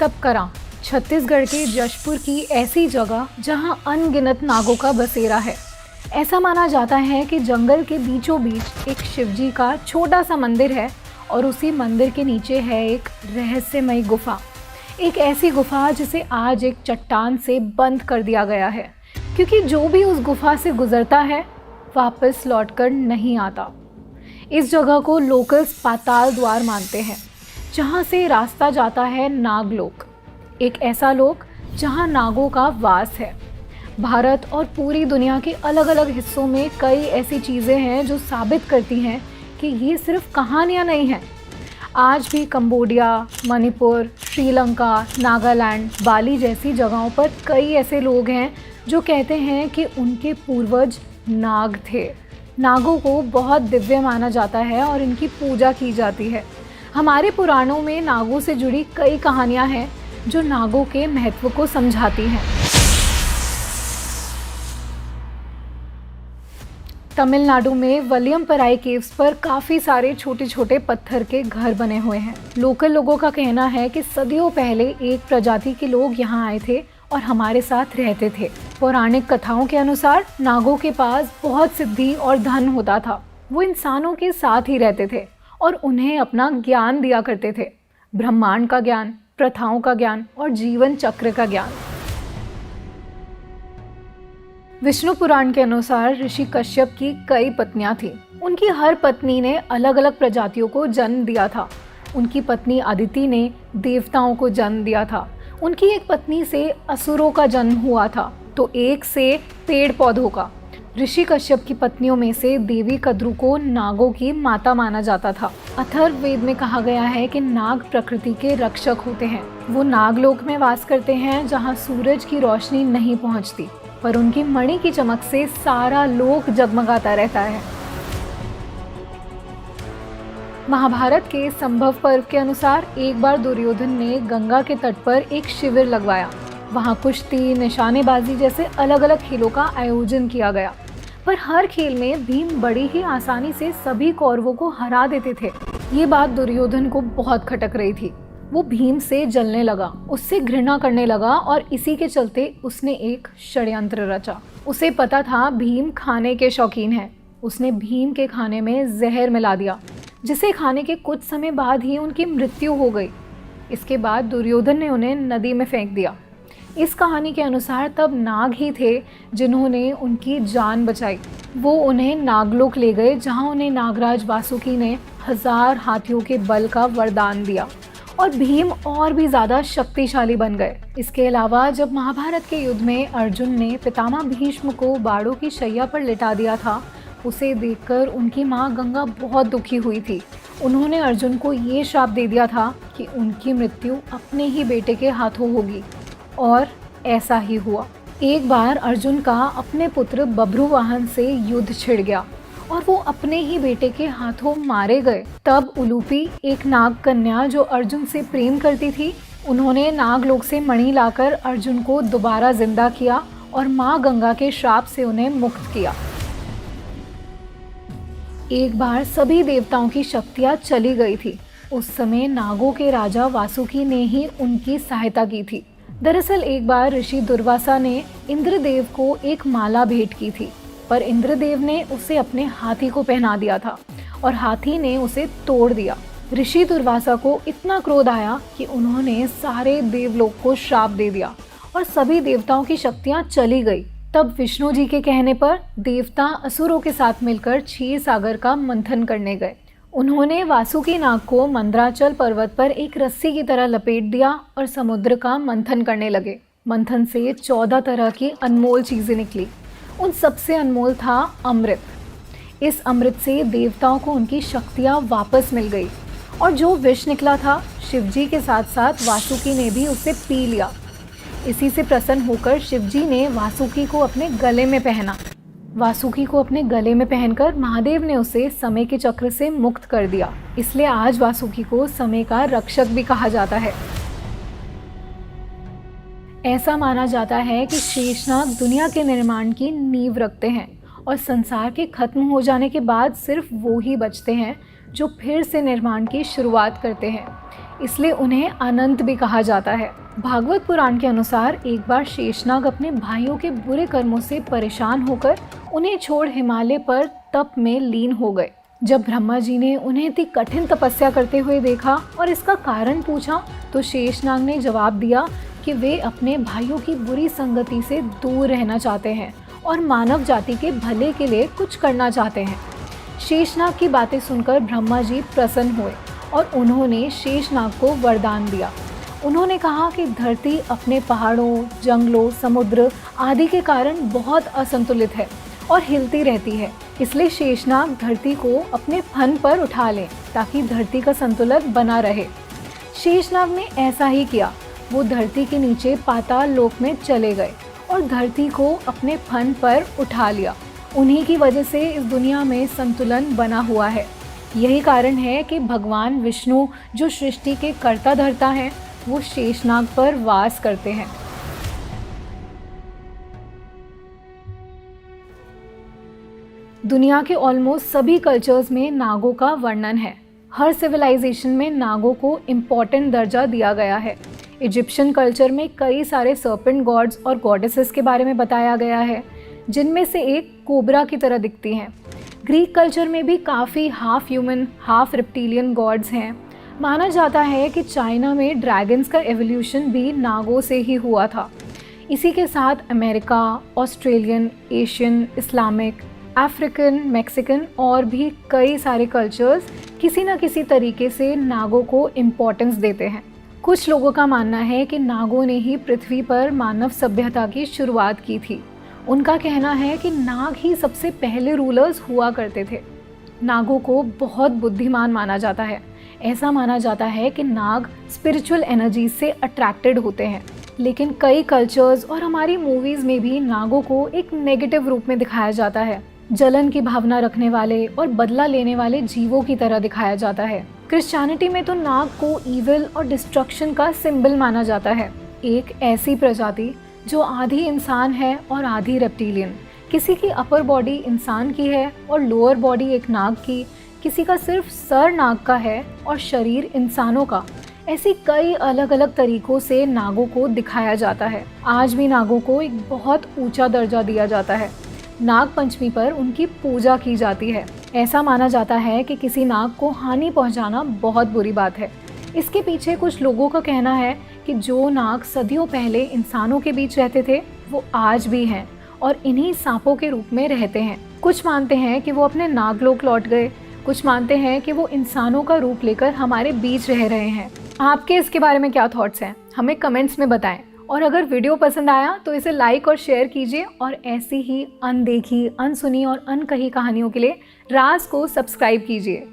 तपकरा छत्तीसगढ़ के जशपुर की ऐसी जगह जहां अनगिनत नागों का बसेरा है। ऐसा माना जाता है कि जंगल के बीचों बीच एक शिवजी का छोटा सा मंदिर है और उसी मंदिर के नीचे है एक रहस्यमयी गुफा। एक ऐसी गुफा जिसे आज एक चट्टान से बंद कर दिया गया है, क्योंकि जो भी उस गुफा से गुजरता है वापस लौटकर नहीं आता। इस जगह को लोकल्स पाताल द्वार मानते हैं, जहाँ से रास्ता जाता है नागलोक, एक ऐसा लोक जहाँ नागों का वास है। भारत और पूरी दुनिया के अलग अलग हिस्सों में कई ऐसी चीज़ें हैं जो साबित करती हैं कि ये सिर्फ कहानियाँ नहीं हैं। आज भी कंबोडिया, मणिपुर, श्रीलंका, नागालैंड, बाली जैसी जगहों पर कई ऐसे लोग हैं जो कहते हैं कि उनके पूर्वज नाग थे। नागों को बहुत दिव्य माना जाता है और इनकी पूजा की जाती है। हमारे पुराणों में नागों से जुड़ी कई कहानियाँ हैं जो नागों के महत्व को समझाती हैं। तमिलनाडु में वलियमपराई केव्स पर काफ़ी सारे छोटे छोटे पत्थर के घर बने हुए हैं। लोकल लोगों का कहना है कि सदियों पहले एक प्रजाति के लोग यहाँ आए थे और हमारे साथ रहते थे। पौराणिक कथाओं के अनुसार नागों के पास बहुत सिद्धि और धन होता था। वो इंसानों के साथ ही रहते थे और उन्हें अपना ज्ञान दिया करते थे, ब्रह्मांड का ज्ञान, प्रथाओं का ज्ञान और जीवन चक्र का ज्ञान। विष्णु पुराण के अनुसार ऋषि कश्यप की कई पत्नियां थीं। उनकी हर पत्नी ने अलग अलग प्रजातियों को जन्म दिया था। उनकी पत्नी अदिति ने देवताओं को जन्म दिया था। उनकी एक पत्नी से असुरों का जन्म हुआ था, तो एक से पेड़ पौधों का। ऋषि कश्यप की पत्नियों में से देवी कद्रु को नागों की माता माना जाता था। अथर्ववेद में कहा गया है कि नाग प्रकृति के रक्षक होते हैं। वो नागलोक में वास करते हैं जहाँ सूरज की रोशनी नहीं पहुँचती, पर उनकी मणि की चमक से सारा लोक जगमगाता रहता है। महाभारत के संभव पर्व के अनुसार एक बार दुर्योधन ने गंगा के तट पर एक शिविर लगवाया। वहां कुश्ती, निशानेबाजी जैसे अलग अलग खेलों का आयोजन किया गया, पर हर खेल में भीम बड़ी ही आसानी से सभी कौरवों को हरा देते थे। ये बात दुर्योधन को बहुत खटक रही थी। वो भीम से जलने लगा, उससे घृणा करने लगा और इसी के चलते उसने एक षड्यंत्र रचा। उसे पता था भीम खाने के शौकीन है। उसने भीम के खाने में जहर मिला दिया, जिसे खाने के कुछ समय बाद ही उनकी मृत्यु हो गई। इसके बाद दुर्योधन ने उन्हें नदी में फेंक दिया। इस कहानी के अनुसार तब नाग ही थे जिन्होंने उनकी जान बचाई। वो उन्हें नागलोक ले गए, जहाँ उन्हें नागराज वासुकी ने 1000 हाथियों के बल का वरदान दिया और भीम और भी ज़्यादा शक्तिशाली बन गए। इसके अलावा जब महाभारत के युद्ध में अर्जुन ने पितामह भीष्म को बाड़ों की शैया पर लिटा दिया था, उसे देखकर उनकी माँ गंगा बहुत दुखी हुई थी। उन्होंने अर्जुन को ये श्राप दे दिया था कि उनकी मृत्यु अपने ही बेटे के हाथों होगी, और ऐसा ही हुआ। एक बार अर्जुन का अपने पुत्र बभ्रुवाहन से युद्ध छिड़ गया और वो अपने ही बेटे के हाथों मारे गए। तब उलूपी, एक नाग कन्या जो अर्जुन से प्रेम करती थी, उन्होंने नागलोक से मणि लाकर अर्जुन को दोबारा जिंदा किया और माँ गंगा के श्राप से उन्हें मुक्त किया। एक बार सभी देवताओं की शक्तियाँ चली गई थी। उस समय नागों के राजा वासुकी ने ही उनकी सहायता की थी। दरअसल एक बार ऋषि दुर्वासा ने इंद्रदेव को एक माला भेंट की थी, पर इंद्रदेव ने उसे अपने हाथी को पहना दिया था और हाथी ने उसे तोड़ दिया। ऋषि दुर्वासा को इतना क्रोध आया कि उन्होंने सारे देवलोक को श्राप दे दिया और सभी देवताओं की शक्तियाँ चली गई। तब विष्णु जी के कहने पर देवता असुरों के साथ मिलकर क्षीर सागर का मंथन करने गए। उन्होंने वासुकी नाग को मंदराचल पर्वत पर एक रस्सी की तरह लपेट दिया और समुद्र का मंथन करने लगे। मंथन से 14 तरह की अनमोल चीज़ें निकली। उन सबसे अनमोल था अमृत। इस अमृत से देवताओं को उनकी शक्तियाँ वापस मिल गई और जो विष निकला था, शिवजी के साथ साथ वासुकी ने भी उसे पी लिया। इसी से प्रसन्न होकर शिवजी ने वासुकी को अपने गले में पहना। वासुकी को अपने गले में पहनकर महादेव ने उसे समय के चक्र से मुक्त कर दिया। इसलिए आज वासुकी को समय का रक्षक भी कहा जाता है। ऐसा माना जाता है कि शेषनाग दुनिया के निर्माण की नींव रखते हैं और संसार के खत्म हो जाने के बाद सिर्फ वो ही बचते हैं जो फिर से निर्माण की शुरुआत करते हैं। इसलिए उन्हें अनंत भी कहा जाता है। भागवत पुराण के अनुसार एक बार शेषनाग अपने भाइयों के बुरे कर्मों से परेशान होकर उन्हें छोड़ हिमालय पर तप में लीन हो गए। जब ब्रह्मा जी ने उन्हें इतनी कठिन तपस्या करते हुए देखा और इसका कारण पूछा तो शेषनाग ने जवाब दिया कि वे अपने भाइयों की बुरी संगति से दूर रहना चाहते हैं और मानव जाति के भले के लिए कुछ करना चाहते हैं। शेषनाग की बातें सुनकर ब्रह्मा जी प्रसन्न हुए और उन्होंने शेषनाग को वरदान दिया। उन्होंने कहा कि धरती अपने पहाड़ों, जंगलों, समुद्र आदि के कारण बहुत असंतुलित है और हिलती रहती है, इसलिए शेषनाग धरती को अपने फन पर उठा लें ताकि धरती का संतुलन बना रहे। शेषनाग ने ऐसा ही किया। वो धरती के नीचे पाताल लोक में चले गए और धरती को अपने फन पर उठा लिया। उन्हीं की वजह से इस दुनिया में संतुलन बना हुआ है। यही कारण है कि भगवान विष्णु जो सृष्टि के कर्ता धर्ता हैं, वो शेषनाग पर वास करते हैं। दुनिया के ऑलमोस्ट सभी कल्चर्स में नागों का वर्णन है। हर सिविलाइजेशन में नागों को इम्पॉर्टेंट दर्जा दिया गया है। इजिप्शियन कल्चर में कई सारे सर्पेंट गॉड्स और गॉडेसेस के बारे में बताया गया है, जिनमें से एक कोबरा की तरह दिखती हैं। ग्रीक कल्चर में भी काफ़ी half human half reptilian gods हैं। माना जाता है कि चाइना में ड्रैगन्स का एवोल्यूशन भी नागों से ही हुआ था। इसी के साथ America, Australian, Asian, Islamic, African, Mexican और भी कई सारे कल्चर्स किसी न किसी तरीके से नागों को इम्पोर्टेंस देते हैं। कुछ लोगों का मानना है कि नागों ने ही पृथ्वी पर मानव सभ्यता की शुरुआत की थी। उनका कहना है कि नाग ही सबसे पहले रूलर्स हुआ करते थे। नागों को बहुत बुद्धिमान माना जाता है। ऐसा माना जाता है कि नाग स्पिरिचुअल एनर्जी से अट्रैक्टेड होते हैं। लेकिन कई कल्चर्स और हमारी मूवीज़ में भी नागों को एक नेगेटिव रूप में दिखाया जाता है। जलन की भावना रखने वाले और बदला लेने वाले जीवों की तरह दिखाया जाता है। क्रिश्चियनिटी में तो नाग को ईविल और डिस्ट्रक्शन का सिंबल माना जाता है। एक ऐसी प्रजाति जो आधी इंसान है और आधी रेप्टिलियन। किसी की अपर बॉडी इंसान की है और लोअर बॉडी एक नाग की, किसी का सिर्फ सर नाग का है और शरीर इंसानों का। ऐसी कई अलग अलग तरीकों से नागों को दिखाया जाता है। आज भी नागों को एक बहुत ऊंचा दर्जा दिया जाता है। नाग पंचमी पर उनकी पूजा की जाती है। ऐसा माना जाता है कि किसी नाग को हानि पहुंचाना बहुत बुरी बात है। इसके पीछे कुछ लोगों का कहना है कि जो नाग सदियों पहले इंसानों के बीच रहते थे, वो आज भी हैं और इन्हीं सांपों के रूप में रहते हैं। कुछ मानते हैं कि वो अपने नागलोक लौट गए, कुछ मानते हैं कि वो इंसानों का रूप लेकर हमारे बीच रह रहे हैं। आपके इसके बारे में क्या थॉट्स हैं, हमें कमेंट्स में बताएं। और अगर वीडियो पसंद आया तो इसे लाइक और शेयर कीजिए और ऐसी ही अनदेखी, अनसुनी और अनकही कहानियों के लिए राज को सब्सक्राइब कीजिए।